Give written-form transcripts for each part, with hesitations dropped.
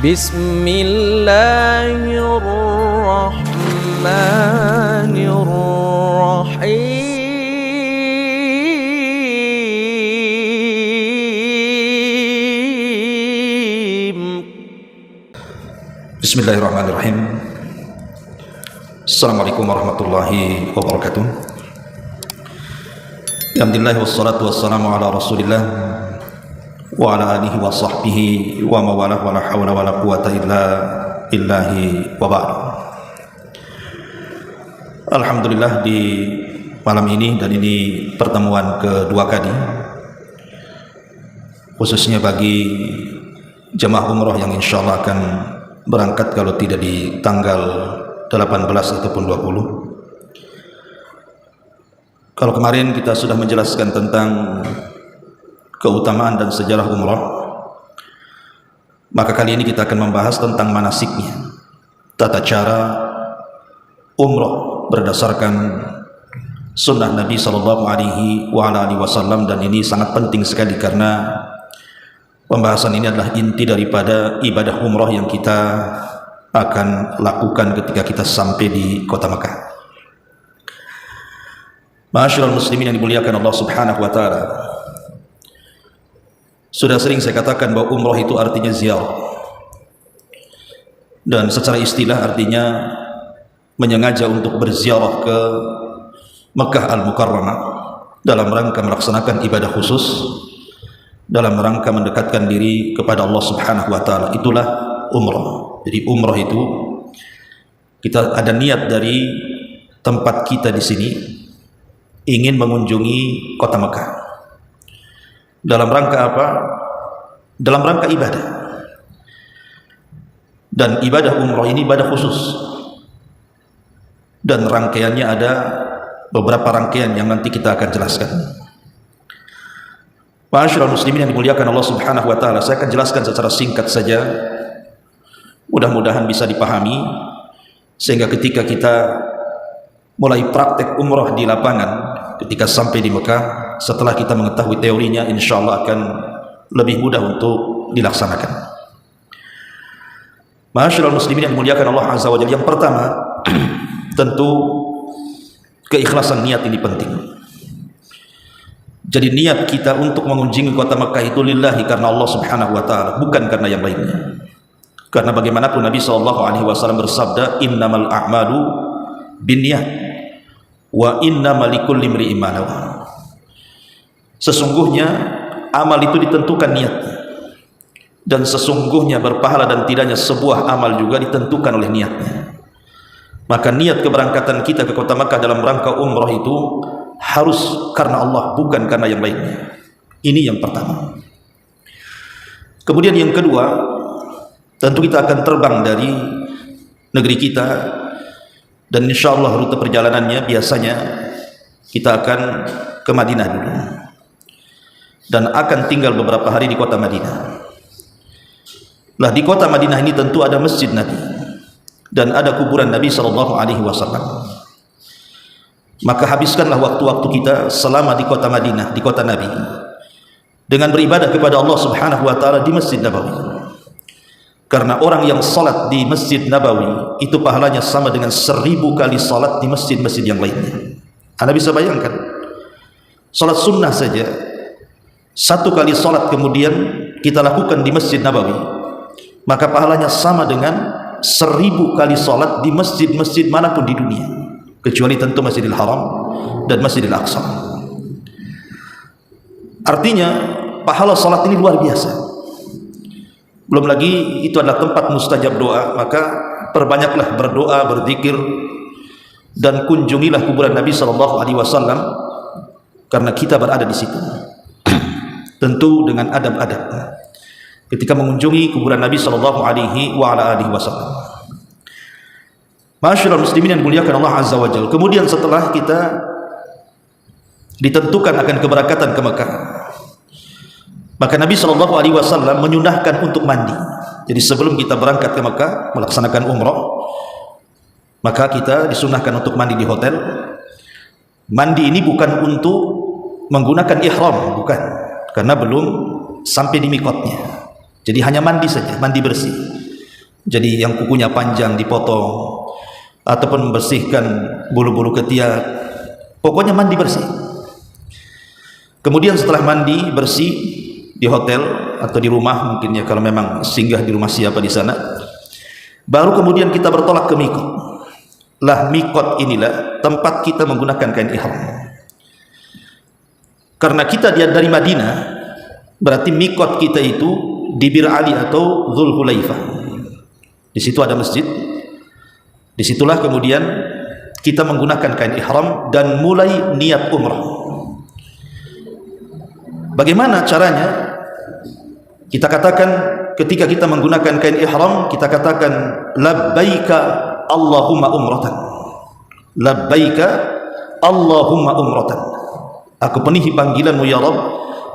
Bismillahirrahmanirrahim. Bismillahirrahmanirrahim. Assalamualaikum warahmatullahi wabarakatuh. Alhamdulillah wassalatu wassalamu ala Rasulillah wa ala alihi wa sahbihi wa mawalah wa la hawla wa la quwata illa billahi wa ba'd. Alhamdulillah di malam ini, dan ini pertemuan kedua kali khususnya bagi jemaah umroh yang insyaallah akan berangkat kalau tidak di tanggal 18 ataupun 20. Kalau kemarin kita sudah menjelaskan tentang keutamaan dan sejarah umrah, maka kali ini kita akan membahas tentang manasiknya, tata cara umrah berdasarkan sunnah Nabi sallallahu alaihi wasallam. Dan ini sangat penting sekali karena pembahasan ini adalah inti daripada ibadah umrah yang kita akan lakukan ketika kita sampai di kota Mekah. Ma'asyiral muslimin yang dimuliakan Allah Subhanahu wa taala. Sudah sering saya katakan bahwa umrah itu artinya ziarah. Dan secara istilah artinya menyengaja untuk berziarah ke Mekah Al-Mukarramah dalam rangka melaksanakan ibadah khusus, dalam rangka mendekatkan diri kepada Allah Subhanahu wa taala. Itulah umrah. Jadi umrah itu kita ada niat dari tempat kita di sini ingin mengunjungi kota Mekah. Dalam rangka apa? Dalam rangka ibadah. Dan ibadah umrah ini ibadah khusus. Dan rangkaiannya ada beberapa rangkaian yang nanti kita akan jelaskan. Ma'asyiral muslimin yang dimuliakan Allah Subhanahu wa taala, saya akan jelaskan secara singkat saja. Mudah-mudahan bisa dipahami sehingga ketika kita mulai praktek umrah di lapangan, ketika sampai di Mekah, setelah kita mengetahui teorinya, insyaallah akan lebih mudah untuk dilaksanakan. Ma'asyiral muslimin yang dimuliakan Allah Azza wa Jalla, yang pertama tentu keikhlasan niat ini penting. Jadi niat kita untuk mengunjungi kota Mekah itu lillahi, karena Allah Subhanahu wa taala, bukan karena yang lainnya. Karena bagaimanapun Nabi SAW bersabda, innamal a'malu binniyat wa innamal likulli imri'in ma nawa. Sesungguhnya amal itu ditentukan niatnya, dan sesungguhnya berpahala dan tidaknya sebuah amal juga ditentukan oleh niatnya. Maka niat keberangkatan kita ke kota Makkah dalam rangka umrah itu harus karena Allah, bukan karena yang lainnya. Ini yang pertama. Kemudian yang kedua, tentu kita akan terbang dari negeri kita, dan insya Allah rute perjalanannya biasanya kita akan ke Madinah dulu, dan akan tinggal beberapa hari di kota Madinah. Lah di kota Madinah ini tentu ada masjid Nabi dan ada kuburan Nabi SAW. Maka habiskanlah waktu-waktu kita selama di kota Madinah, di kota Nabi, dengan beribadah kepada Allah Subhanahu wa taala di Masjid Nabawi. Karena orang yang salat di Masjid Nabawi itu pahalanya sama dengan 1000 kali salat di masjid-masjid yang lainnya. Anda bisa bayangkan, salat sunnah saja 1 kali salat kemudian kita lakukan di Masjid Nabawi, maka pahalanya sama dengan 1000 kali salat di masjid-masjid manapun di dunia, kecuali tentu Masjidil Haram dan Masjidil Aqsa. Artinya pahala salat ini luar biasa. Belum lagi itu adalah tempat mustajab doa, maka perbanyaklah berdoa, berzikir, dan kunjungilah kuburan Nabi SAW, karena kita berada di situ. Tentu dengan adab-adab ketika mengunjungi kuburan Nabi SAW. Ma'asyiral muslimin yang dimuliakan Allah Azza wa Jalla. Kemudian setelah kita ditentukan akan keberangkatan ke Mekah, maka Nabi SAW menyunahkan untuk mandi. Jadi sebelum kita berangkat ke Mekah melaksanakan umrah, maka kita disunahkan untuk mandi di hotel. Mandi ini bukan untuk menggunakan ihram, bukan, karena belum sampai di mikotnya. Jadi hanya mandi saja, mandi bersih. Jadi yang kukunya panjang dipotong, ataupun membersihkan bulu-bulu ketiak, pokoknya mandi bersih. Kemudian setelah mandi bersih di hotel atau di rumah, mungkin ya kalau memang singgah di rumah siapa di sana, baru kemudian kita bertolak ke mikot. Lah mikot inilah tempat kita menggunakan kain ihram. Karena kita dari Madinah, berarti mikot kita itu di Bir Ali atau Dzulhulaifah. Di situ ada masjid. Disitulah kemudian kita menggunakan kain ihram dan mulai niat umrah. Bagaimana caranya? Kita katakan ketika kita menggunakan kain ihram, kita katakan labbaika Allahumma umratan. Labbaika Allahumma umratan. Aku penuhi panggilanmu ya Rabb,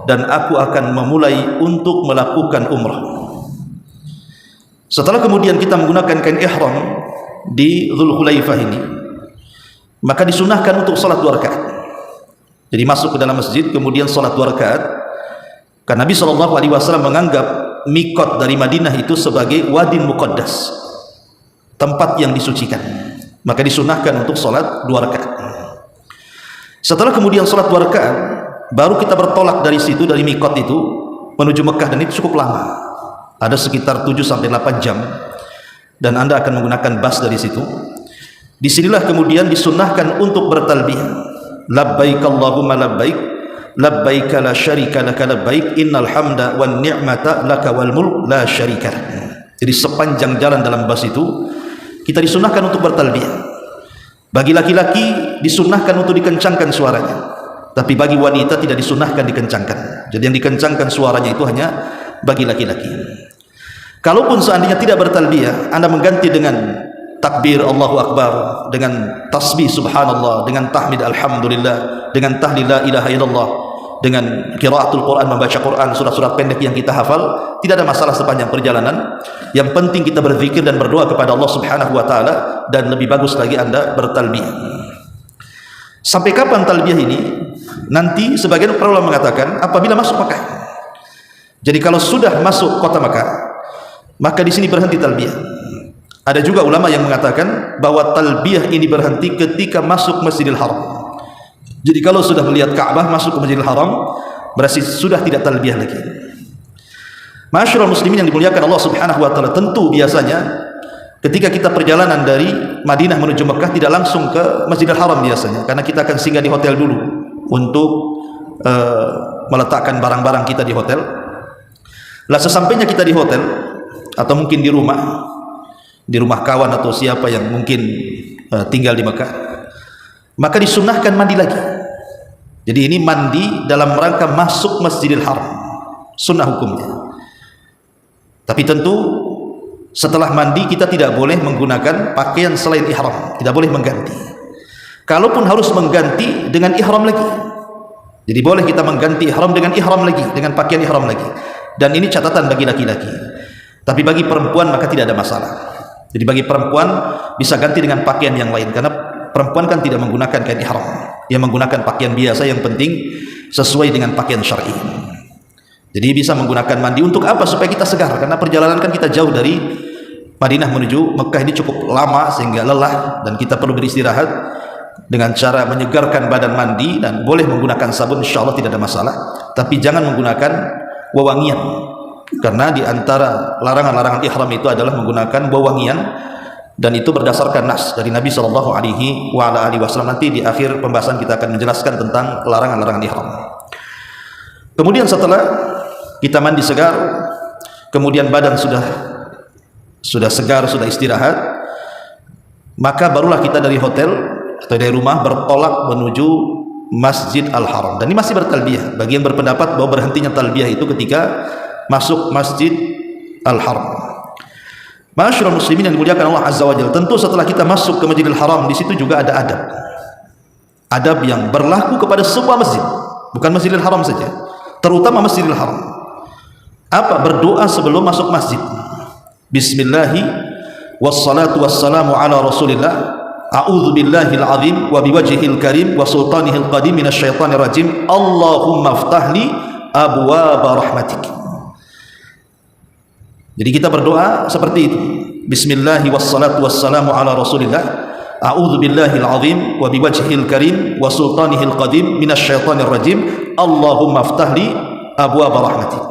dan aku akan memulai untuk melakukan umrah. Setelah kemudian kita menggunakan kain ihram di Dzulhulaifah ini, maka disunahkan untuk salat 2 rakaat. Jadi masuk ke dalam masjid kemudian salat 2 rakaat. Karena Nabi SAW menganggap mikot dari Madinah itu sebagai wadin muqaddas, tempat yang disucikan. Maka disunahkan untuk salat 2 rakaat. Setelah kemudian salat 2 rakaat, baru kita bertolak dari situ, dari mikot itu menuju Mekah, dan itu cukup lama. Ada sekitar 7-8 jam, dan Anda akan menggunakan bus dari situ. Disinilah kemudian disunnahkan untuk bertalbiyah. Labbaik Allahumma labbaik, labbaik la syarika laka labbaik, innal hamda wan ni'mata laka wal mulk la syarika. Jadi sepanjang jalan dalam bus itu kita disunnahkan untuk bertalbiyah. Bagi laki-laki disunnahkan untuk dikencangkan suaranya, tapi bagi wanita tidak disunnahkan dikencangkan. Jadi yang dikencangkan suaranya itu hanya bagi laki-laki. Kalaupun seandainya tidak bertalbiyah, Anda mengganti dengan takbir Allahu Akbar, dengan tasbih subhanallah, dengan tahmid alhamdulillah, dengan tahlil la ilaha illallah, dengan qiraatul Quran, membaca Quran, surat-surat pendek yang kita hafal, tidak ada masalah sepanjang perjalanan. Yang penting kita berzikir dan berdoa kepada Allah Subhanahu wa taala, dan lebih bagus lagi Anda bertalbiyah. Sampai kapan talbiyah ini? Nanti sebagian para ulama mengatakan apabila masuk Makkah. Jadi kalau sudah masuk kota Makkah, maka di sini berhenti talbiyah. Ada juga ulama yang mengatakan bahwa talbiyah ini berhenti ketika masuk Masjidil Haram. Jadi kalau sudah melihat Ka'bah masuk ke Masjidil Haram, berarti sudah tidak talbiyah lagi. Ma'asyiral muslimin yang dimuliakan Allah Subhanahu wa taala, tentu biasanya ketika kita perjalanan dari Madinah menuju Mekah tidak langsung ke Masjidil Haram biasanya, karena kita akan singgah di hotel dulu untuk meletakkan barang-barang kita di hotel. Lah sesampainya kita di hotel, atau mungkin di rumah kawan atau siapa yang mungkin tinggal di Mekah, maka disunahkan mandi lagi. Jadi ini mandi dalam rangka masuk Masjidil Haram, sunnah hukumnya. Tapi tentu setelah mandi kita tidak boleh menggunakan pakaian selain ihram, tidak boleh mengganti. Kalaupun harus mengganti dengan ihram lagi, jadi boleh kita mengganti ihram dengan ihram lagi, dengan pakaian ihram lagi. Dan ini catatan bagi laki-laki. Tapi bagi perempuan maka tidak ada masalah. Jadi bagi perempuan bisa ganti dengan pakaian yang lain, karena perempuan kan tidak menggunakan kain ihram, dia menggunakan pakaian biasa, yang penting sesuai dengan pakaian syar'i. Jadi bisa menggunakan mandi untuk apa? Supaya kita segar, karena perjalanan kan kita jauh dari Madinah menuju Mekah ini cukup lama sehingga lelah, dan kita perlu beristirahat dengan cara menyegarkan badan mandi. Dan boleh menggunakan sabun, insyaallah tidak ada masalah, tapi jangan menggunakan wewangian, karena di antara larangan-larangan ihram itu adalah menggunakan wewangian, dan itu berdasarkan nas dari Nabi SAW. Nanti di akhir pembahasan kita akan menjelaskan tentang larangan-larangan ihram. Kemudian setelah kita mandi segar, kemudian badan sudah segar, sudah istirahat, maka barulah kita dari hotel atau dari rumah bertolak menuju Masjid Al-Haram. Dan ini masih bertalbiyah. Bagi yang berpendapat bahwa berhentinya talbiyah itu ketika masuk Masjid Al-Haram. Ma'asyiral muslimin yang dimuliakan Allah Azza wa Jalla, tentu setelah kita masuk ke Masjidil Haram, di situ juga ada adab. Adab yang berlaku kepada semua masjid, bukan Masjidil Haram saja, terutama Masjidil Haram. Apa? Berdoa sebelum masuk masjid. Bismillahi wassalatu wassalamu ala Rasulillah. A'udzu billahil azim wa biwajhihil karim wa sultanihil qadim minasyaitonir rajim. Allahumma iftahli abwaaba rahmatik. Jadi kita berdoa seperti itu. Bismillahi wassalatu wassalamu ala Rasulillah. A'udzu billahil azim wa biwajhihil karim wa sultanihil qadim minasyaitonir rajim. Allahumma aftahli abwaaba rahmatik.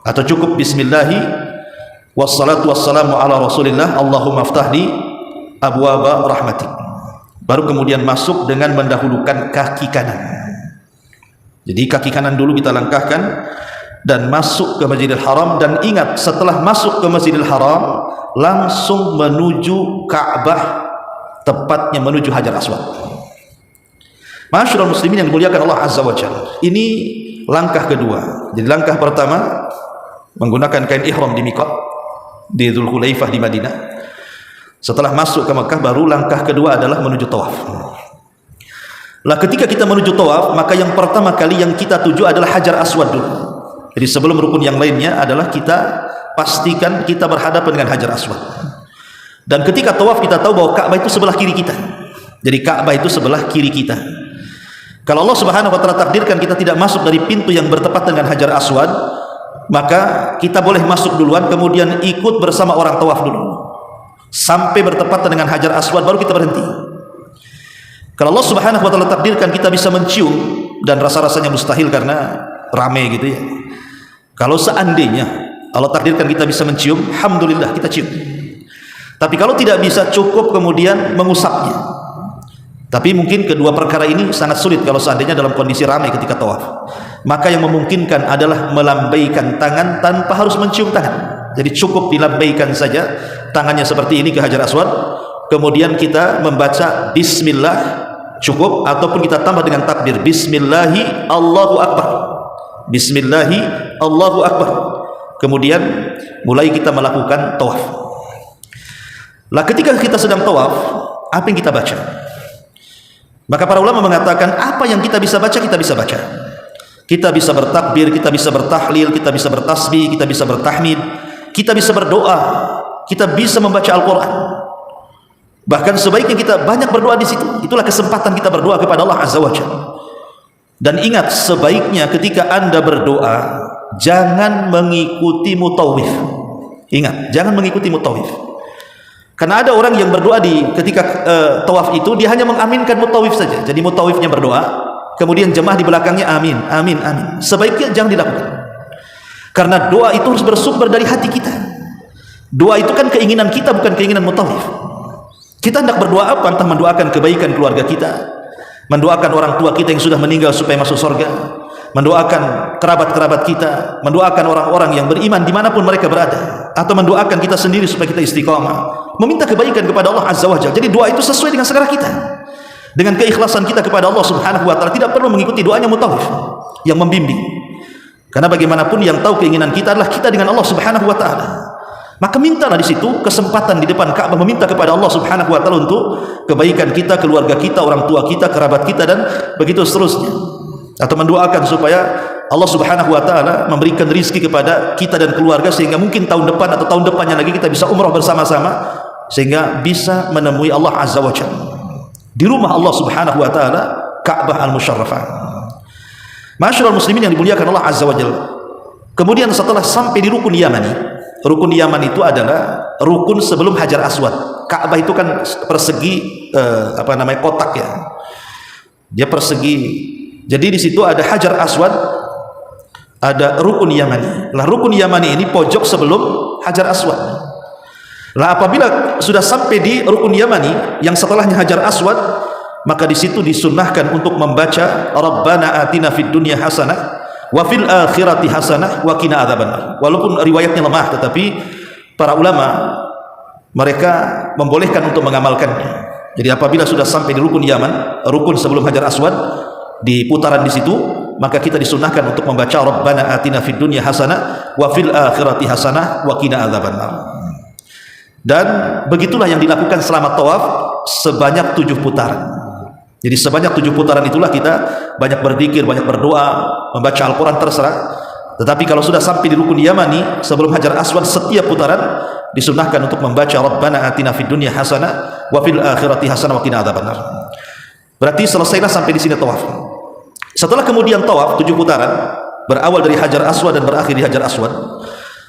Atau cukup bismillahi wassalatu wassalamu ala Rasulillah. Allahumma aftahli abwaaba rahmatik. Baru kemudian masuk dengan mendahulukan kaki kanan. Jadi kaki kanan dulu kita langkahkan dan masuk ke Masjidil Haram. Dan ingat, setelah masuk ke Masjidil Haram langsung menuju Ka'bah, tepatnya menuju Hajar Aswad. Ma'asyiral muslimin yang dimuliakan Allah Azza wa Jalla, ini langkah kedua. Jadi langkah pertama menggunakan kain ihram di miqat di Dzulhulaifah di Madinah. Setelah masuk ke Mekah, baru langkah kedua adalah menuju tawaf. Lah ketika kita menuju tawaf, maka yang pertama kali yang kita tuju adalah Hajar Aswad dulu. Jadi sebelum rukun yang lainnya adalah kita pastikan kita berhadapan dengan Hajar Aswad. Dan ketika tawaf kita tahu bahwa Ka'bah itu sebelah kiri kita. Jadi Ka'bah itu sebelah kiri kita. Kalau Allah Subhanahu wa taala takdirkan kita tidak masuk dari pintu yang bertepatan dengan Hajar Aswad, maka kita boleh masuk duluan, kemudian ikut bersama orang tawaf dulu sampai bertepatan dengan Hajar Aswad, baru kita berhenti. Kalau Allah Subhanahu wa taala takdirkan kita bisa mencium, dan rasa-rasanya mustahil karena ramai gitu ya. Kalau seandainya Allah takdirkan kita bisa mencium, alhamdulillah kita cium. Tapi kalau tidak bisa, cukup kemudian mengusapnya. Tapi mungkin kedua perkara ini sangat sulit kalau seandainya dalam kondisi ramai ketika tawaf. Maka yang memungkinkan adalah melambaikan tangan tanpa harus mencium tangan. Jadi cukup dilambaikan saja tangannya seperti ini ke Hajar Aswad. Kemudian kita membaca Bismillah cukup, ataupun kita tambah dengan takbir Bismillahi Allahu Akbar. Bismillahi Allahu Akbar. Kemudian mulai kita melakukan tawaf. Lah ketika kita sedang tawaf, apa yang kita baca? Maka para ulama mengatakan apa yang kita bisa baca, kita bisa baca. Kita bisa bertakbir, kita bisa bertahlil, kita bisa bertasbih, kita bisa bertahmid, kita bisa berdoa, kita bisa membaca Al-Quran. Bahkan sebaiknya kita banyak berdoa di situ. Itulah kesempatan kita berdoa kepada Allah Azza wa Jalla. Dan ingat, sebaiknya ketika Anda berdoa jangan mengikuti mutawif. Ingat, jangan mengikuti mutawif. Karena ada orang yang berdoa ketika tawaf itu, dia hanya mengaminkan mutawif saja. Jadi mutawifnya berdoa, kemudian jemaah di belakangnya amin, amin, amin. Sebaiknya jangan dilakukan. Karena doa itu harus bersumber dari hati kita. Doa itu kan keinginan kita, bukan keinginan mutawif. Kita hendak berdoa apa? Entah mendoakan kebaikan keluarga kita, mendoakan orang tua kita yang sudah meninggal supaya masuk surga, mendoakan kerabat-kerabat kita, mendoakan orang-orang yang beriman dimanapun mereka berada, atau mendoakan kita sendiri supaya kita istiqamah, meminta kebaikan kepada Allah Azza wa Jalla. Jadi doa itu sesuai dengan selera kita, dengan keikhlasan kita kepada Allah Subhanahu wa taala. Tidak perlu mengikuti doanya mutawif yang membimbing, karena bagaimanapun yang tahu keinginan kita adalah kita dengan Allah Subhanahu wa taala. Maka mintalah di situ kesempatan di depan Ka'bah, meminta kepada Allah Subhanahu wa taala untuk kebaikan kita, keluarga kita, orang tua kita, kerabat kita, dan begitu seterusnya. Atau mendoakan supaya Allah Subhanahu wa taala memberikan rizki kepada kita dan keluarga, sehingga mungkin tahun depan atau tahun depannya lagi kita bisa umrah bersama-sama, sehingga bisa menemui Allah Azza wa Jalla di rumah Allah Subhanahu wa taala, Ka'bah al-Musyarrafah. Ma'asyiral muslimin yang dimuliakan Allah Azza wa Jalla. Kemudian setelah sampai di rukun Yamani, rukun Yaman itu adalah rukun sebelum Hajar Aswad. Ka'bah itu kan persegi kotak ya. Dia persegi. Jadi di situ ada Hajar Aswad, ada rukun Yamani. Lah rukun Yamani ini pojok sebelum Hajar Aswad. Lah apabila sudah sampai di rukun Yamani yang setelahnya Hajar Aswad, maka di situ disunnahkan untuk membaca Rabbana atina fid dunya hasanah wa fil akhirati hasanah wa qina adzabannar. Walaupun riwayatnya lemah, tetapi para ulama mereka membolehkan untuk mengamalkannya. Jadi apabila sudah sampai di rukun Yaman, rukun sebelum Hajar Aswad, di putaran di situ, maka kita disunahkan untuk membaca Rabbana atina fid dunya hasanah wa fil akhirati hasanah wa qina adzabannar. Dan begitulah yang dilakukan selama tawaf sebanyak 7 putaran. Jadi sebanyak 7 putaran itulah kita banyak berzikir, banyak berdoa, membaca Al-Quran, terserah. Tetapi kalau sudah sampai di rukun Yamani sebelum Hajar Aswad, setiap putaran disunahkan untuk membaca Rabbana atina fid dunya hasanah wa fil akhirati hasanah wa qina adzabannar. Berarti selesailah sampai di sini tawaf. Setelah kemudian tawaf 7 putaran, berawal dari Hajar Aswad dan berakhir di Hajar Aswad,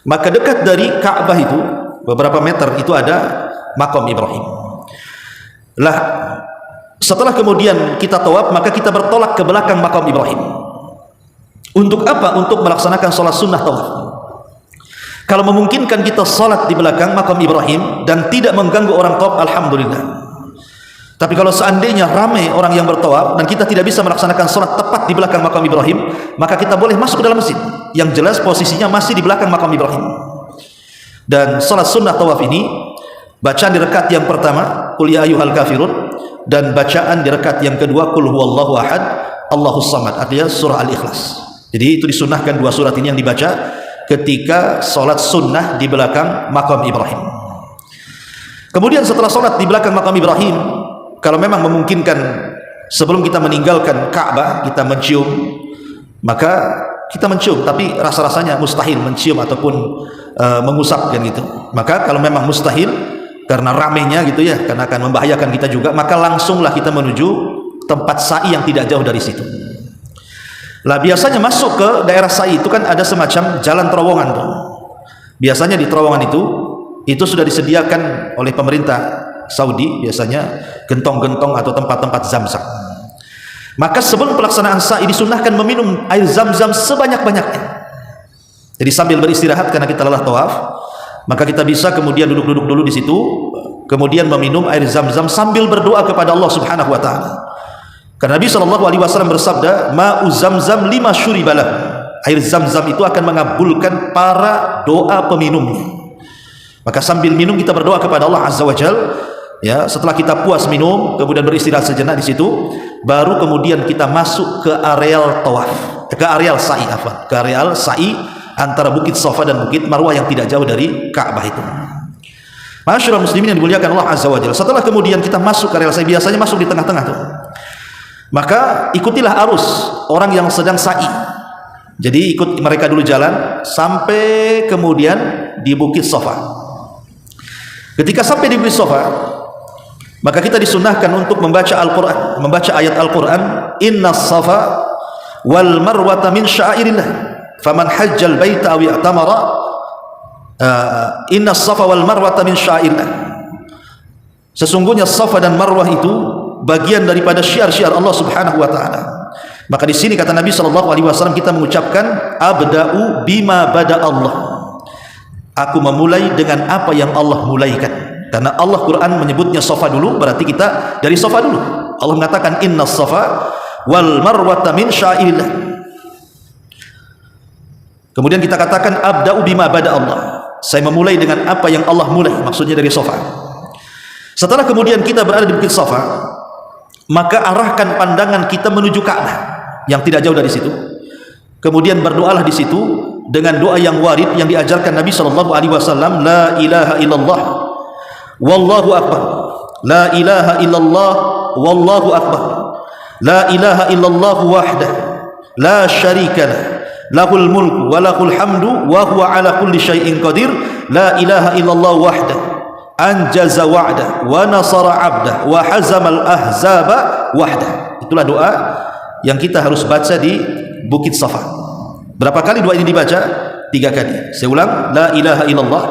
Maka dekat dari Ka'bah itu beberapa meter itu ada makam Ibrahim. Lah setelah kemudian kita tawaf, maka kita bertolak ke belakang makam Ibrahim. Untuk apa? Untuk melaksanakan sholat sunnah tawaf. Kalau memungkinkan kita sholat di belakang makam Ibrahim dan tidak mengganggu orang tawaf, alhamdulillah. Tapi kalau seandainya ramai orang yang bertawaf dan kita tidak bisa melaksanakan sholat tepat di belakang makam Ibrahim, maka kita boleh masuk ke dalam masjid. Yang jelas posisinya masih di belakang makam Ibrahim. Dan sholat sunnah tawaf ini, bacaan di rakaat yang pertama qul ya ayyuhal kafirun, dan bacaan di rakaat yang kedua qul huwallahu ahad Allahus samad, artinya surah Al-Ikhlas. Jadi itu disunnahkan dua surat ini yang dibaca ketika sholat sunnah di belakang makam Ibrahim. Kemudian setelah sholat di belakang makam Ibrahim, kalau memang memungkinkan sebelum kita meninggalkan Ka'bah kita mencium, maka kita mencium, tapi rasa-rasanya mustahil mencium ataupun mengusap kan gitu. Maka kalau memang mustahil karena ramenya gitu ya, karena akan membahayakan kita juga, maka langsunglah kita menuju tempat sa'i yang tidak jauh dari situ. Lah biasanya masuk ke daerah sa'i itu kan ada semacam jalan terowongan tuh. Biasanya di terowongan itu sudah disediakan oleh pemerintah Saudi, biasanya gentong-gentong atau tempat-tempat zam-zam. Maka sebelum pelaksanaan sa'i disunnahkan meminum air zam-zam sebanyak-banyaknya. Jadi sambil beristirahat karena kita lelah tawaf, maka kita bisa kemudian duduk-duduk dulu di situ, kemudian meminum air zam-zam sambil berdoa kepada Allah Subhanahu wa taala. Karena Nabi SAW bersabda, ma'u zam-zam lima syuribalah. Air zam-zam itu akan mengabulkan para doa peminumnya. Maka sambil minum kita berdoa kepada Allah Azza wa Jal. Ya, setelah kita puas minum, kemudian beristirahat sejenak di situ, baru kemudian kita masuk ke areal tawaf, ke areal sa'i, ke areal sa'i antara Bukit Safa dan Bukit Marwah yang tidak jauh dari Ka'bah itu. Masyaallah muslimin yang dimuliakan Allah Azza wa Jalla. Setelah kemudian kita masuk ke areal sa'i, biasanya masuk di tengah-tengah tuh. Maka ikutilah arus orang yang sedang sa'i. Jadi ikut mereka dulu jalan sampai kemudian di Bukit Safa. Ketika sampai di Bukit Safa, maka kita disunnahkan untuk membaca Al-Quran, membaca ayat Al-Quran, inna safa wal marwata min syairillah faman hajjal baita aw i'tamara inna safa wal marwata min syairillah. Sesungguhnya Safa dan Marwah itu bagian daripada syiar-syiar Allah Subhanahu wa taala. Maka di sini kata Nabi SAW kita mengucapkan abda'u bima bada Allah. Aku memulai dengan apa yang Allah mulaikan. Karena Allah Quran menyebutnya Safa dulu, berarti kita dari Safa dulu. Allah mengatakan inna safa wal marwata min syairillah. Kemudian kita katakan abda'u bima bada Allah. Saya memulai dengan apa yang Allah mulai, maksudnya dari Safa. Setelah kemudian kita berada di Bukit Safa, maka arahkan pandangan kita menuju Ka'bah yang tidak jauh dari situ. Kemudian berdoalah di situ dengan doa yang warid yang diajarkan Nabi SAW, la ilaha illallah wallahu akbar, la ilaha illallah wallahu akbar, la ilaha illallah wahdah la syarikalah, lahul mulku wa lahul hamdu wa huwa ala kulli syai'in qadir, la ilaha illallah wahdah anjaza wa'dah wa nasara 'abdah wa hazamal ahzaba wahdah. Itulah doa yang kita harus baca di Bukit Safa. Berapa kali doa ini dibaca? 3 kali. Saya ulang, la ilaha illallah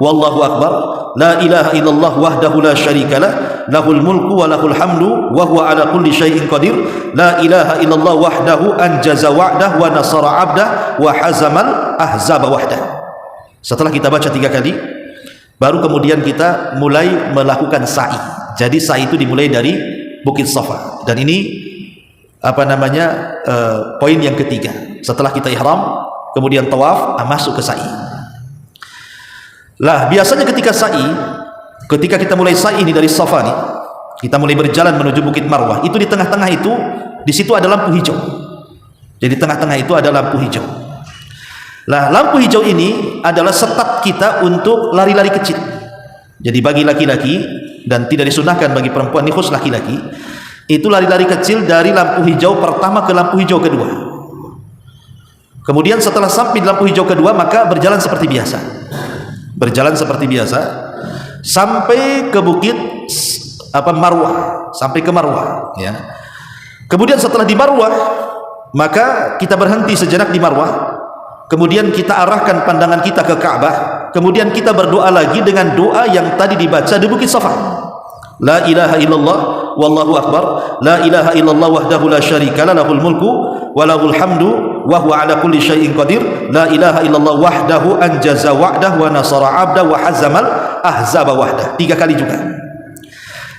wallahu akbar, la ilaha illallah wahdahu la syarikalah, lahul mulku wa lahul hamdu wa huwa ala kulli syai'in qadir, la ilaha illallah wahdahu anjaza wa'dah wa nasara 'abdah wa hazamal ahzaba wahdah. Setelah kita baca 3 kali, baru kemudian kita mulai melakukan sa'i. Jadi sa'i itu dimulai dari Bukit Safa. Dan ini poin yang ketiga. Setelah kita ihram, kemudian tawaf, masuk ke sa'i. Lah biasanya ketika sa'i, ketika kita mulai sa'i ini dari Safa nih, kita mulai berjalan menuju Bukit Marwah, itu di tengah-tengah itu, di situ ada lampu hijau. Jadi tengah-tengah itu ada lampu hijau. Lah lampu hijau ini adalah setat kita untuk lari-lari kecil. Jadi bagi laki-laki, dan tidak disunahkan bagi perempuan, ini khusus laki-laki, itu lari-lari kecil dari lampu hijau pertama ke lampu hijau kedua. Kemudian setelah sampai di lampu hijau kedua, maka berjalan seperti biasa. Berjalan seperti biasa sampai ke Bukit Marwah, sampai ke Marwah ya. Kemudian setelah di Marwah, maka kita berhenti sejenak di Marwah. kemudian kita arahkan pandangan kita ke Ka'bah, kemudian kita berdoa lagi dengan doa yang tadi dibaca di Bukit Safa. La ilaha illallah wallahu akbar, la ilaha illallah wahdahu la syarika lah, lahul mulku wa lahul hamdu wa huwa ala kulli syai'in qadir, la ilaha illallah wahdahu anjaza wa'dah wa nasara 'abda wa hazamal ahzaba wahdah. 3 kali juga.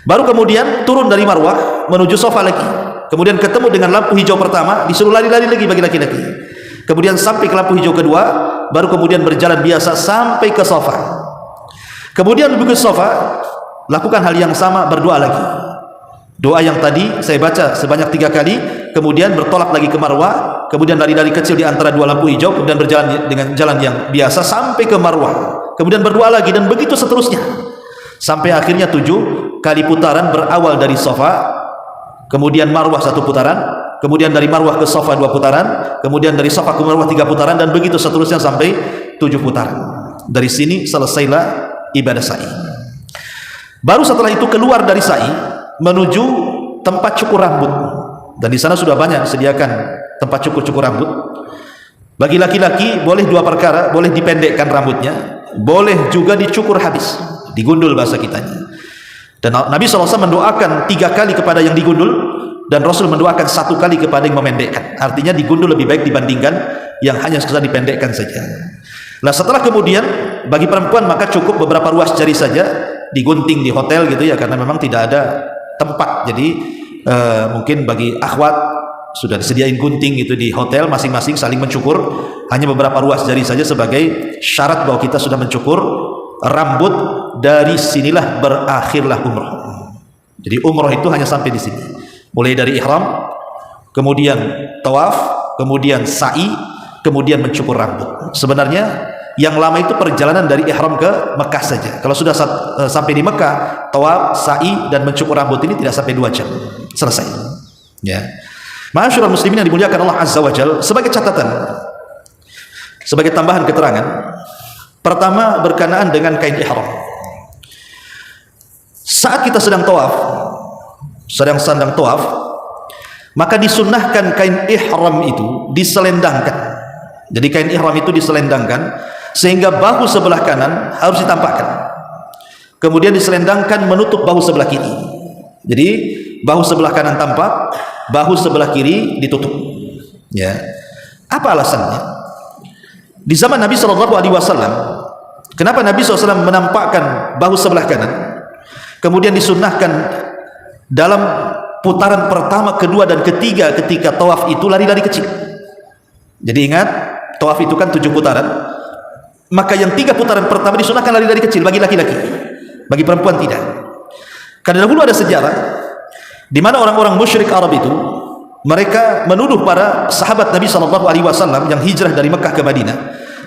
Baru kemudian turun dari Marwah menuju Safa lagi, kemudian ketemu dengan lampu hijau pertama, disuruh lari-lari lagi bagi laki-laki, kemudian sampai ke lampu hijau kedua, baru kemudian berjalan biasa sampai ke Safa. Kemudian di Bukit Safa lakukan hal yang sama, berdoa lagi. Doa yang tadi saya baca sebanyak 3 kali, kemudian bertolak lagi ke Marwah, kemudian lari-lari kecil di antara 2 lampu hijau, kemudian berjalan dengan jalan yang biasa sampai ke Marwah, kemudian berdoa lagi, dan begitu seterusnya sampai akhirnya 7 kali putaran, berawal dari Safa, kemudian Marwah 1 putaran, kemudian dari Marwah ke Safa 2 putaran, kemudian dari Safa ke Marwah 3 putaran, dan begitu seterusnya sampai 7 putaran. Dari sini selesailah ibadah sa'i. Baru setelah itu keluar dari sa'i menuju tempat cukur rambut, dan di sana sudah banyak disediakan tempat cukur rambut. Bagi laki-laki boleh 2 perkara, boleh dipendekkan rambutnya, boleh juga dicukur habis, digundul bahasa kitanya. Dan Nabi SAW mendoakan 3 kali kepada yang digundul, dan Rasul mendoakan 1 kali kepada yang memendekkan. Artinya digundul lebih baik dibandingkan yang hanya sekedar dipendekkan saja. Nah, setelah kemudian bagi perempuan maka cukup beberapa ruas jari saja, digunting di hotel gitu ya, karena memang tidak ada tempat. Jadi mungkin bagi akhwat sudah disediain gunting itu di hotel, masing-masing saling mencukur, hanya beberapa ruas jari saja sebagai syarat bahwa kita sudah mencukur rambut. Dari sinilah berakhirlah umrah. Jadi umrah itu hanya sampai di sini, mulai dari ihram, kemudian tawaf, kemudian sa'i, kemudian mencukur rambut. Sebenarnya yang lama itu perjalanan dari ihram ke Mekah saja. Kalau sudah sampai di Mekah, tawaf, sa'i, dan mencukur rambut ini tidak sampai 2 jam, selesai. Ya, ma'asyiral muslimin yang dimuliakan Allah Azza wa Jalla, sebagai catatan, sebagai tambahan keterangan, pertama berkenaan dengan kain ihram. Saat kita sedang tawaf, maka disunnahkan kain ihram itu diselendangkan. Jadi kain ihram itu diselendangkan sehingga bahu sebelah kanan harus ditampakkan, kemudian diselendangkan menutup bahu sebelah kiri. Jadi bahu sebelah kanan tampak, bahu sebelah kiri ditutup. Ya, apa alasannya? Di zaman Nabi SAW, kenapa Nabi SAW menampakkan bahu sebelah kanan? Kemudian disunnahkan dalam putaran pertama, kedua, dan ketiga ketika tawaf itu lari-lari kecil. Jadi ingat, tawaf itu kan 7 putaran, maka yang 3 putaran pertama disunnahkan lari-lari kecil bagi laki-laki, bagi perempuan tidak. Karena dahulu ada sejarah di mana orang-orang musyrik Arab itu, mereka menuduh para sahabat Nabi SAW yang hijrah dari Mekah ke Madinah,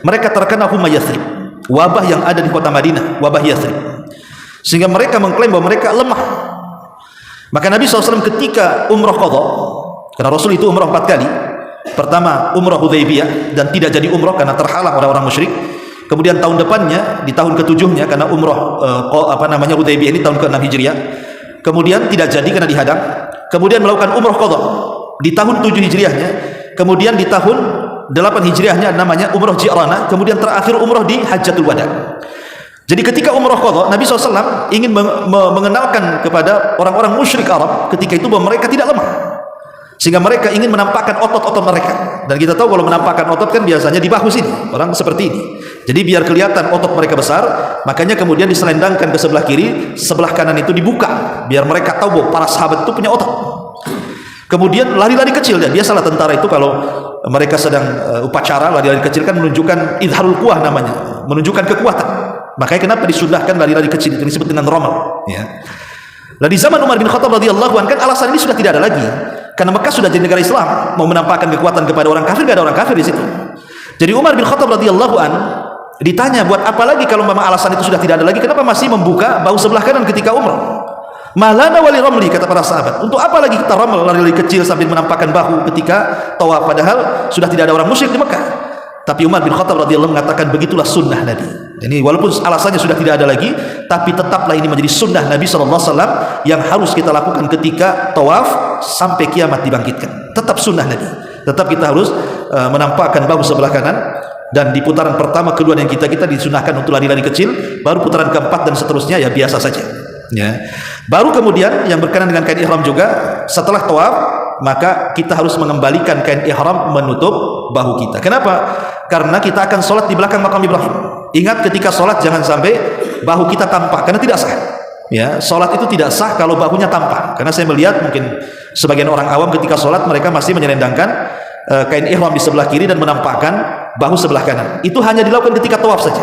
mereka terkena humma Yathrib, wabah yang ada di kota Madinah, wabah Yathrib, sehingga mereka mengklaim bahwa mereka lemah. Maka Nabi SAW ketika umrah qadha, karena Rasul itu umrah 4 kali, pertama umrah Hudaybiyah dan tidak jadi umrah karena terhalang orang-orang musyrik, kemudian tahun depannya di tahun ke-7-nya karena umrah Hudaybiyah ini tahun ke-6 Hijriah, kemudian tidak jadi karena dihadang, kemudian melakukan umrah qadha di tahun 7 Hijriahnya, kemudian di tahun 8 Hijriahnya namanya umrah Ji'rana, kemudian terakhir umrah di Hajjatul Wada. Jadi ketika umrah qadha, Nabi SAW ingin mengenalkan kepada orang-orang musyrik Arab ketika itu bahwa mereka tidak lemah, sehingga mereka ingin menampakkan otot-otot mereka. Dan kita tahu kalau menampakkan otot kan biasanya di bahu sini, orang seperti ini. Jadi biar kelihatan otot mereka besar, makanya kemudian diselendangkan ke sebelah kiri, sebelah kanan itu dibuka, biar mereka tahu bahwa para sahabat itu punya otot. Kemudian lari-lari kecil, ya biasalah tentara itu kalau mereka sedang upacara, lari-lari kecil kan menunjukkan idharul quwah namanya, menunjukkan kekuatan. Makanya kenapa disunnahkan lari-lari kecil, itu disebut dengan romal, ya. Nah, di zaman Umar bin Khattab radhiyallahu anhu kan alasan ini sudah tidak ada lagi, karena Mekah sudah jadi negara Islam, mau menampakkan kekuatan kepada orang kafir, gak ada orang kafir di situ. Jadi Umar bin Khattab radhiyallahu anhu ditanya, buat apa lagi kalau memang alasan itu sudah tidak ada lagi, kenapa masih membuka bahu sebelah kanan ketika umrah? Malana wali ramli, kata para sahabat, untuk apa lagi kita ramal, lari-lari kecil sambil menampakkan bahu ketika tawaf, padahal sudah tidak ada orang musyrik di Mekah. Tapi Umar bin Khattab radhiyallahu mengatakan begitulah sunnah Nabi. Ini walaupun alasannya sudah tidak ada lagi, tapi tetaplah ini menjadi sunnah Nabi SAW yang harus kita lakukan ketika tawaf sampai kiamat dibangkitkan. Tetap sunnah Nabi. Tetap kita harus menampakkan bahu sebelah kanan, dan di putaran pertama, kedua dan kita disunahkan untuk lari-lari kecil, baru putaran keempat dan seterusnya ya biasa saja. Ya. Baru kemudian yang berkenaan dengan kain ihram juga, setelah tawaf maka kita harus mengembalikan kain ihram menutup bahu kita. Kenapa? Karena kita akan sholat di belakang makam Ibrahim. Ingat, ketika sholat jangan sampai bahu kita tampak, karena tidak sah. Ya, sholat itu tidak sah kalau bahunya tampak. Karena saya melihat mungkin sebagian orang awam ketika sholat mereka masih menyelendangkan kain ihram di sebelah kiri dan menampakkan bahu sebelah kanan. Itu hanya dilakukan ketika tawaf saja.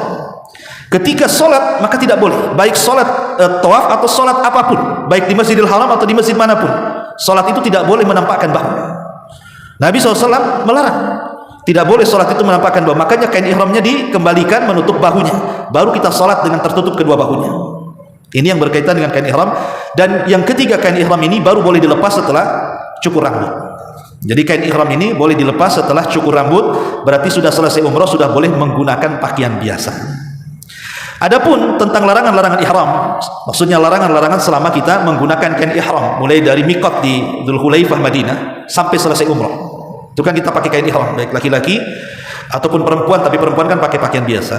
Ketika sholat maka tidak boleh, baik sholat tawaf atau sholat apapun, baik di Masjidil Haram atau di masjid manapun, sholat itu tidak boleh menampakkan bahu. Nabi SAW melarang, tidak boleh sholat itu menampakkan bahu. Makanya kain ihramnya dikembalikan menutup bahunya, baru kita sholat dengan tertutup kedua bahunya. Ini yang berkaitan dengan kain ihram. Dan yang ketiga, kain ihram ini baru boleh dilepas setelah cukur rambut. Jadi kain ihram ini boleh dilepas setelah cukur rambut, berarti sudah selesai umroh, sudah boleh menggunakan pakaian biasa. Adapun tentang larangan-larangan ihram, maksudnya larangan-larangan selama kita menggunakan kain ihram, mulai dari miqat di Dzulhulaifah Madinah sampai selesai umroh. Itu kan kita pakai kain ihram, baik laki-laki ataupun perempuan, tapi perempuan kan pakai pakaian biasa.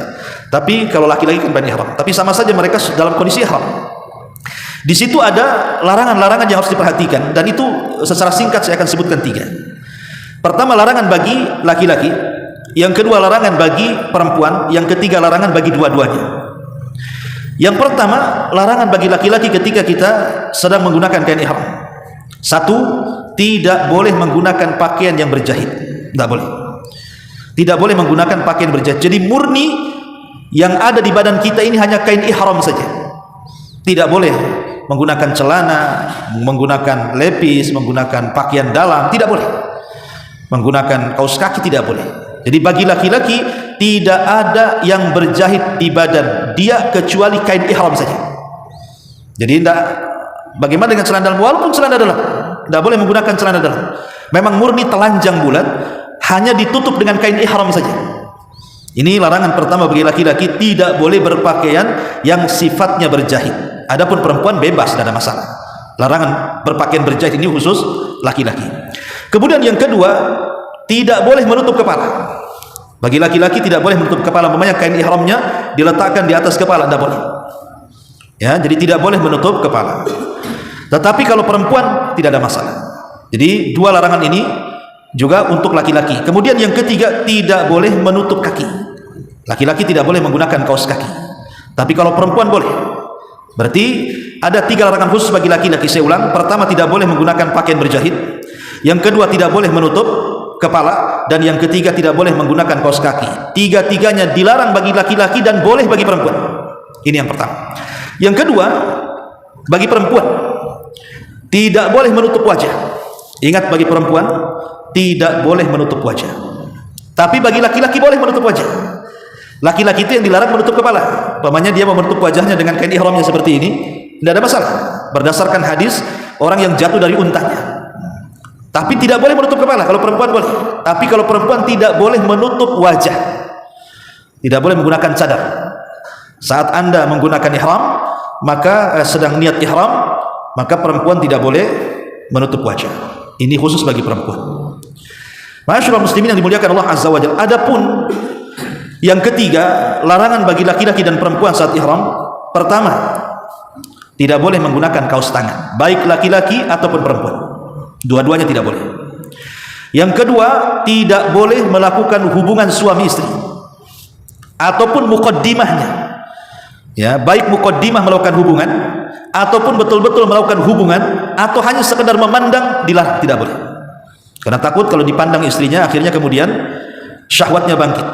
Tapi kalau laki-laki kan kain ihram, tapi sama saja mereka dalam kondisi ihram. Di situ ada larangan-larangan yang harus diperhatikan, dan itu secara singkat saya akan sebutkan 3. Pertama, larangan bagi laki-laki. Yang kedua, larangan bagi perempuan. Yang ketiga, larangan bagi dua-duanya. Yang pertama, larangan bagi laki-laki ketika kita sedang menggunakan kain ihram. 1, tidak boleh menggunakan pakaian yang berjahit. Tidak boleh. Tidak boleh menggunakan pakaian berjahit. Jadi murni yang ada di badan kita ini hanya kain ihram saja. Tidak boleh menggunakan celana, menggunakan lepis, menggunakan pakaian dalam, tidak boleh. Menggunakan kaos kaki tidak boleh. Jadi bagi laki-laki tidak ada yang berjahit di badan dia kecuali kain ihram saja. Jadi tidak, bagaimana dengan celana dalam? Walaupun celana dalam, tidak boleh menggunakan celana dalam. Memang murni telanjang bulat, hanya ditutup dengan kain ihram saja. Ini larangan pertama bagi laki-laki, tidak boleh berpakaian yang sifatnya berjahit. Adapun perempuan bebas, tidak ada masalah. Larangan berpakaian berjahit ini khusus laki-laki. Kemudian yang kedua, tidak boleh menutup kepala. Bagi laki-laki tidak boleh menutup kepala. Umpamanya kain ihramnya diletakkan di atas kepala, tidak boleh. Ya, jadi tidak boleh menutup kepala. Tetapi kalau perempuan tidak ada masalah. Jadi dua larangan ini juga untuk laki-laki. Kemudian yang ketiga, tidak boleh menutup kaki. Laki-laki tidak boleh menggunakan kaos kaki. Tapi kalau perempuan boleh. Berarti ada 3 larangan khusus bagi laki-laki. Saya ulang, pertama tidak boleh menggunakan pakaian berjahit. Yang kedua tidak boleh menutup kepala, dan yang ketiga tidak boleh menggunakan kaos kaki. 3-tiganya dilarang bagi laki-laki dan boleh bagi perempuan. Ini yang pertama. Yang kedua, bagi perempuan tidak boleh menutup wajah. Ingat, bagi perempuan tidak boleh menutup wajah. Tapi bagi laki-laki boleh menutup wajah. Laki-laki itu yang dilarang menutup kepala. Umpamanya dia menutup wajahnya dengan kain ihramnya seperti ini, tidak ada masalah. Berdasarkan hadis orang yang jatuh dari untanya. Tapi tidak boleh menutup kepala. Kalau perempuan boleh. Tapi kalau perempuan tidak boleh menutup wajah. Tidak boleh menggunakan cadar. Saat Anda menggunakan ihram, maka sedang niat ihram, maka perempuan tidak boleh menutup wajah. Ini khusus bagi perempuan. Ma'asyiral muslimin yang dimuliakan Allah Azza wa Jalla. Adapun yang ketiga, larangan bagi laki-laki dan perempuan saat ihram. Pertama, tidak boleh menggunakan kaos tangan, baik laki-laki ataupun perempuan. Dua-duanya tidak boleh. Yang kedua, tidak boleh melakukan hubungan suami istri ataupun muqaddimahnya. Ya, baik muqaddimah melakukan hubungan ataupun betul-betul melakukan hubungan atau hanya sekedar memandang, dilarang, tidak boleh. Karena takut kalau dipandang istrinya akhirnya kemudian syahwatnya bangkit.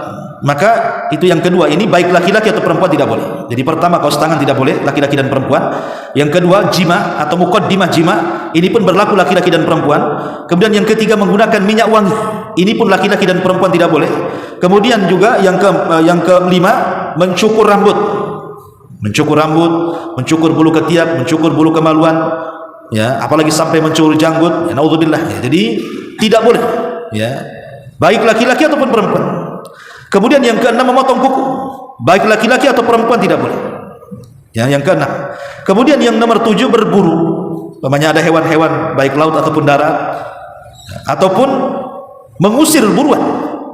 Maka itu yang kedua, ini baik laki-laki atau perempuan tidak boleh. Jadi pertama, kaos tangan tidak boleh laki-laki dan perempuan. Yang kedua, jima atau muqaddimah jima, ini pun berlaku laki-laki dan perempuan. Kemudian yang ketiga, menggunakan minyak wangi, ini pun laki-laki dan perempuan tidak boleh. Kemudian juga yang kelima, mencukur rambut, mencukur bulu ketiak, mencukur bulu kemaluan, ya, apalagi sampai mencukur janggut, ya, naudzubillah. Ya, jadi tidak boleh, ya, baik laki-laki ataupun perempuan. Kemudian yang keenam, memotong kuku, baik laki-laki atau perempuan tidak boleh. Ya, yang keenam. Kemudian yang nomor 7, berburu. Umpamanya ada hewan-hewan baik laut ataupun darat, ataupun mengusir buruan,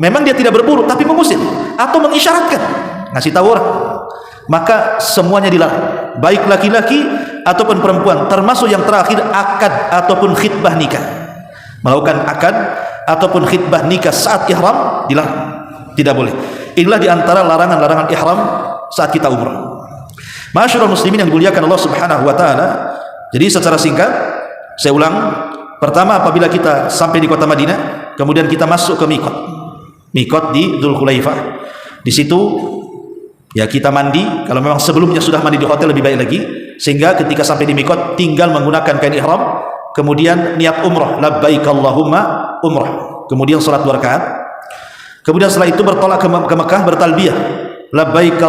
memang dia tidak berburu tapi mengusir atau mengisyaratkan, ngasih tahu orang, maka semuanya dilarang, baik laki-laki ataupun perempuan, termasuk yang terakhir akad ataupun khitbah nikah. Melakukan akad ataupun khitbah nikah saat ihram dilarang, tidak boleh. Inilah diantara larangan-larangan ihram saat kita umrah. Ma'asyiral muslimin yang dimuliakan Allah Subhanahu wa taala. Jadi secara singkat saya ulang, pertama apabila kita sampai di kota Madinah, kemudian kita masuk ke mikot di Dzulhulaifah. Di situ ya kita mandi, kalau memang sebelumnya sudah mandi di hotel lebih baik lagi, sehingga ketika sampai di mikot tinggal menggunakan kain ihram, kemudian niat umrah, labbaik Allahumma umrah, kemudian salat 2 rakaat. Kemudian setelah itu bertolak ke Mekah, bertalbiyah, labbaik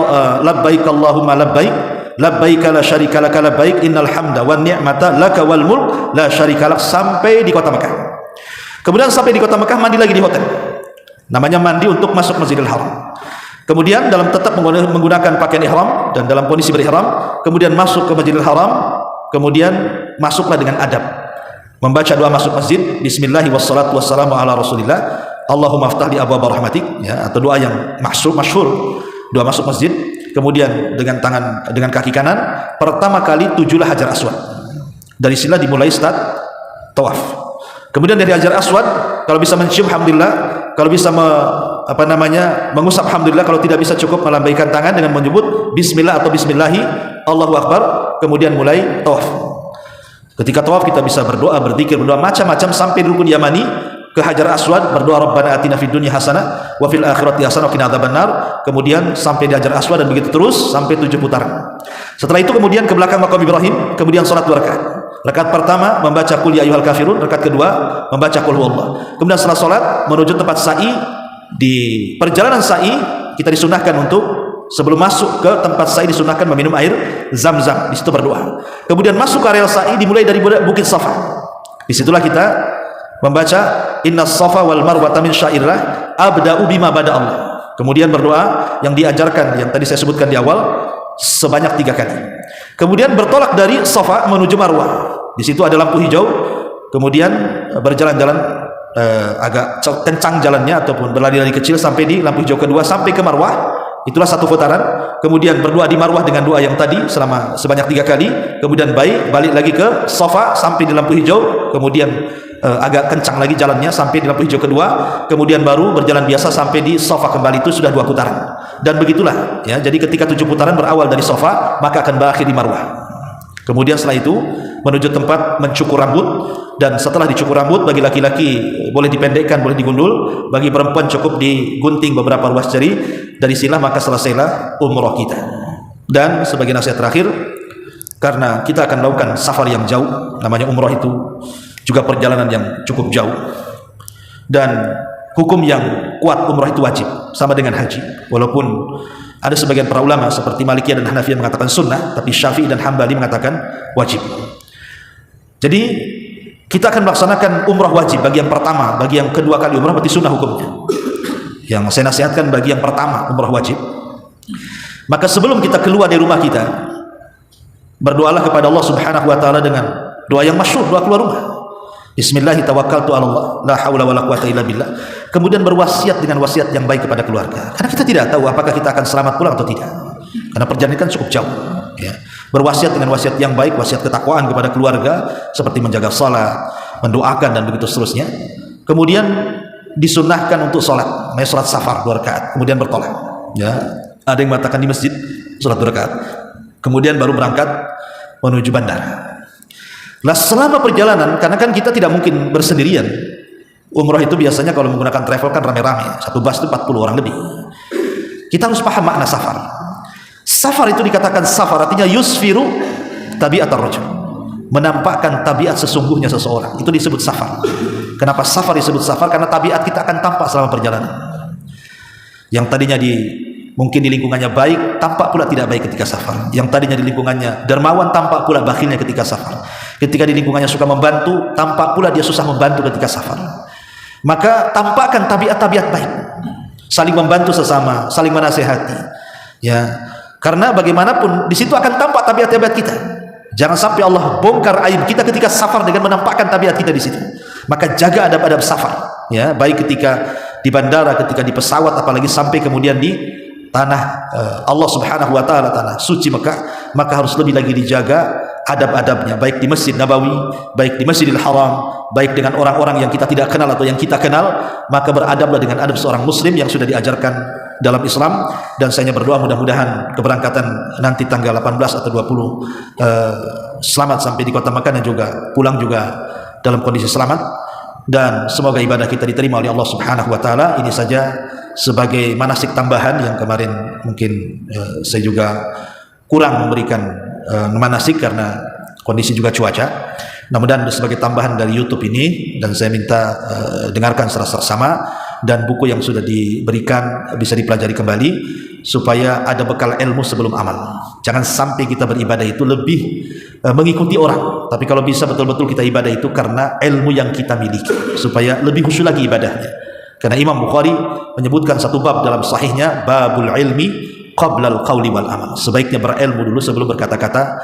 Allahumma labbaik la syarika laka labbaik innal hamda wan ni'mata laka wal mulk la syarika lak, sampai di kota Mekah. Kemudian sampai di kota Mekah mandi lagi di hotel, namanya mandi untuk masuk Masjidil Haram. Kemudian dalam tetap menggunakan pakaian ihram dan dalam kondisi berihram, kemudian masuk ke Masjidil Haram, kemudian masuklah dengan adab, membaca doa masuk masjid, bismillahi wassalatu wassalamu ala rasulillah, Allahumma aftah li abwaab rahmatik, ya, atau doa yang masyhur, doa masuk masjid. Kemudian dengan kaki kanan pertama kali tujulah Hajar Aswad. Dari sinilah dimulai start tawaf. Kemudian dari Hajar Aswad kalau bisa mencium alhamdulillah, kalau bisa mengusap alhamdulillah, kalau tidak bisa cukup melambaikan tangan dengan menyebut bismillah atau bismillahi, Allahu akbar, kemudian mulai tawaf. Ketika tawaf kita bisa berdoa, berzikir, berdoa macam-macam sampai rukun Yamani, ke Hajar Aswad berdoa Rabbana atina fid dunya hasanah wa fil akhirati hasanah wa qina adzabannar, kemudian sampai di Hajar Aswad dan begitu terus sampai 7 putaran. Setelah itu kemudian ke belakang makam Ibrahim, kemudian salat 2 rakaat. Rakaat pertama membaca qul ya ayyuhal kafirun, rakaat kedua membaca qul huwallah. Kemudian setelah salat menuju tempat sa'i. Di perjalanan sa'i kita disunahkan untuk sebelum masuk ke tempat sa'i disunahkan meminum air Zam-Zam, di situ berdoa. Kemudian masuk ke area sa'i dimulai dari Bukit Safa. Disitulah kita membaca innas safa wal marwata min syairillah abda'u bima bada Allah. Kemudian berdoa yang diajarkan yang tadi saya sebutkan di awal sebanyak 3 kali. Kemudian bertolak dari Safa menuju Marwah. Di situ ada lampu hijau. Kemudian berjalan-jalan agak kencang jalannya ataupun berlari-lari kecil sampai di lampu hijau kedua, sampai ke Marwah. Itulah 1 putaran. Kemudian berdoa di Marwah dengan doa yang tadi sebanyak 3 kali. Kemudian balik lagi ke Safa sampai di lampu hijau. Kemudian agak kencang lagi jalannya sampai di lampu hijau kedua, kemudian baru berjalan biasa sampai di Safa kembali, itu sudah 2 putaran. Dan begitulah ya, jadi ketika 7 putaran berawal dari Safa maka akan berakhir di Marwah. Kemudian setelah itu menuju tempat mencukur rambut, dan setelah dicukur rambut bagi laki-laki boleh dipendekkan, boleh digundul, bagi perempuan cukup digunting beberapa ruas jari. Dari sinilah maka selesailah umrah kita. Dan sebagai nasihat terakhir, karena kita akan melakukan safar yang jauh, namanya umrah itu juga perjalanan yang cukup jauh, dan hukum yang kuat umrah itu wajib sama dengan haji. Walaupun ada sebagian para ulama seperti Malikiyah dan Hanafiyah mengatakan sunnah, tapi Syafi'i dan Hambali mengatakan wajib. Jadi kita akan melaksanakan umrah wajib bagi yang pertama, bagi yang kedua kali umrah berarti sunnah hukumnya. Yang saya nasihatkan bagi yang pertama umrah wajib, maka sebelum kita keluar dari rumah kita, berdoalah kepada Allah Subhanahu wa taala dengan doa yang masyhur, doa keluar rumah. Bismillahi tawakkaltu ala Allah, la haula wala quwata illa billah. Kemudian berwasiat dengan wasiat yang baik kepada keluarga, karena kita tidak tahu apakah kita akan selamat pulang atau tidak, karena perjalanan kan cukup jauh ya. Berwasiat dengan wasiat yang baik, wasiat ketakwaan kepada keluarga, seperti menjaga salat, mendoakan dan begitu seterusnya. Kemudian disunnahkan untuk salat safar 2 rakaat, kemudian bertolak ya. Ada yang mengatakan di masjid salat 2 rakaat, kemudian baru berangkat menuju bandara. Nah, selama perjalanan, karena kan kita tidak mungkin bersendirian. Umrah itu biasanya kalau menggunakan travel kan rame-rame, 1 bus itu 40 orang lebih. Kita harus paham makna safar. Safar itu dikatakan safar artinya yusfiru tabi'atar rajul, menampakkan tabiat sesungguhnya seseorang. Itu disebut safar. Kenapa safar disebut safar? Karena tabiat kita akan tampak selama perjalanan. Yang tadinya mungkin di lingkungannya baik, tampak pula tidak baik ketika safar. Yang tadinya di lingkungannya dermawan, tampak pula bakhilnya ketika safar. Ketika di lingkungannya suka membantu, tampak pula dia susah membantu ketika safar. Maka tampakkan tabiat-tabiat baik, saling membantu sesama, saling menasehati ya. Karena bagaimanapun di situ akan tampak tabiat-tabiat kita. Jangan sampai Allah bongkar aib kita ketika safar dengan menampakkan tabiat kita di situ. Maka jaga adab-adab safar ya, baik ketika di bandara, ketika di pesawat, apalagi sampai kemudian di tanah Allah Subhanahu wa taala, tanah suci Mekah, maka harus lebih lagi dijaga adab-adabnya, baik di Masjid Nabawi, baik di Masjidil Haram, baik dengan orang-orang yang kita tidak kenal atau yang kita kenal. Maka beradablah dengan adab seorang muslim yang sudah diajarkan dalam Islam. Dan saya berdoa mudah-mudahan keberangkatan nanti tanggal 18 atau 20 selamat sampai di kota Makkah, dan juga pulang juga dalam kondisi selamat, dan semoga ibadah kita diterima oleh Allah Subhanahu wa taala. Ini saja sebagai manasik tambahan yang kemarin mungkin saya juga kurang memberikan manasik karena kondisi juga cuaca. Mudah-mudahan sebagai tambahan dari YouTube ini, dan saya minta dengarkan secara seksama, dan buku yang sudah diberikan bisa dipelajari kembali supaya ada bekal ilmu sebelum amal. Jangan sampai kita beribadah itu lebih mengikuti orang, tapi kalau bisa betul-betul kita ibadah itu karena ilmu yang kita miliki, supaya lebih khusyuk lagi ibadahnya. Karena Imam Bukhari menyebutkan satu bab dalam sahihnya, babul ilmi qabla al-qawli wal amal. Sebaiknya berilmu dulu sebelum berkata-kata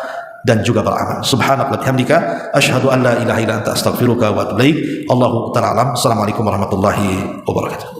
dan juga beramal. Subhanallah bihamdika asyhadu an la ilaha illa anta astaghfiruka wa atubu ilaik. Allahu ta'ala alam. Assalamualaikum warahmatullahi wabarakatuh.